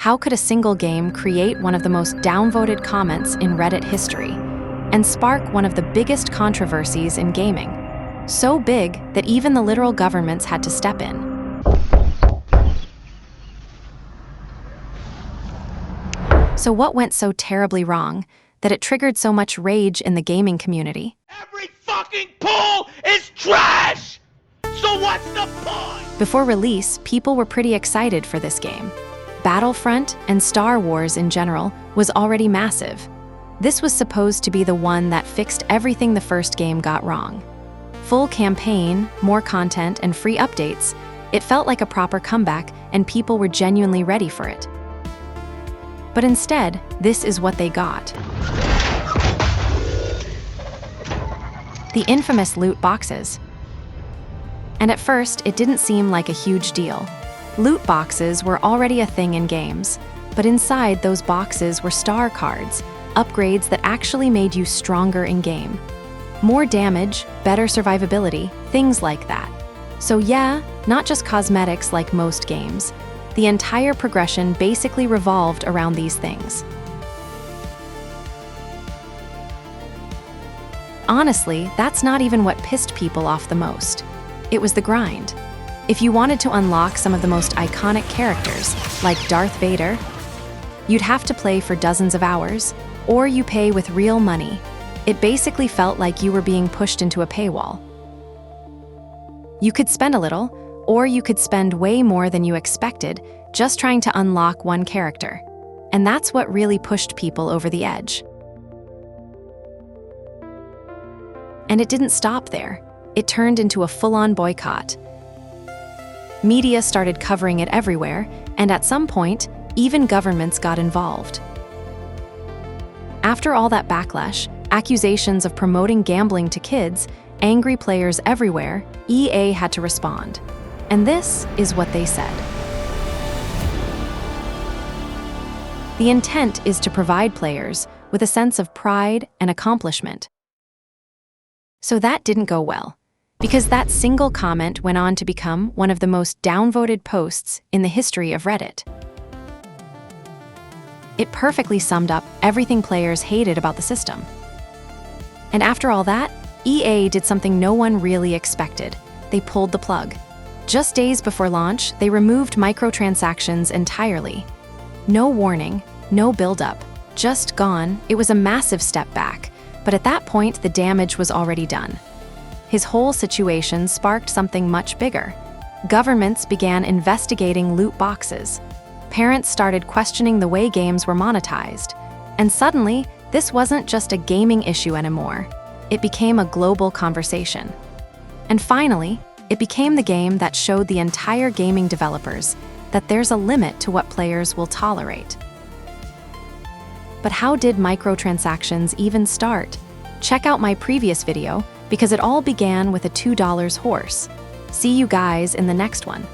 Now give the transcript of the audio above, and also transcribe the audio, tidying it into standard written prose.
How could a single game create one of the most downvoted comments in Reddit history and spark one of the biggest controversies in gaming? So big that even the literal governments had to step in. So what went so terribly wrong that it triggered so much rage in the gaming community? Every fucking poll is trash! So what's the point? Before release, people were pretty excited for this game. Battlefront and Star Wars in general was already massive. This was supposed to be the one that fixed everything the first game got wrong. Full campaign, more content, and free updates, it felt like a proper comeback and people were genuinely ready for it. But instead, this is what they got. The infamous loot boxes. And at first, it didn't seem like a huge deal. Loot boxes were already a thing in games, but inside those boxes were star cards, upgrades that actually made you stronger in-game. More damage, better survivability, things like that. So yeah, not just cosmetics like most games. The entire progression basically revolved around these things. Honestly, that's not even what pissed people off the most. It was the grind. If you wanted to unlock some of the most iconic characters, like Darth Vader, you'd have to play for dozens of hours, or you pay with real money. It basically felt like you were being pushed into a paywall. You could spend a little, or you could spend way more than you expected just trying to unlock one character. And that's what really pushed people over the edge. And it didn't stop there. It turned into a full-on boycott. Media started covering it everywhere, and at some point, even governments got involved. After all that backlash, accusations of promoting gambling to kids, angry players everywhere, EA had to respond. And this is what they said. The intent is to provide players with a sense of pride and accomplishment. So that didn't go well, because that single comment went on to become one of the most downvoted posts in the history of Reddit. It perfectly summed up everything players hated about the system. And after all that, EA did something no one really expected. They pulled the plug. Just days before launch, they removed microtransactions entirely. No warning, no build-up, just gone. It was a massive step back, but at that point, the damage was already done. His whole situation sparked something much bigger. Governments began investigating loot boxes. Parents started questioning the way games were monetized. And suddenly, this wasn't just a gaming issue anymore. It became a global conversation. And finally, it became the game that showed the entire gaming developers that there's a limit to what players will tolerate. But how did microtransactions even start? Check out my previous video, because it all began with a $2 horse. See you guys in the next one.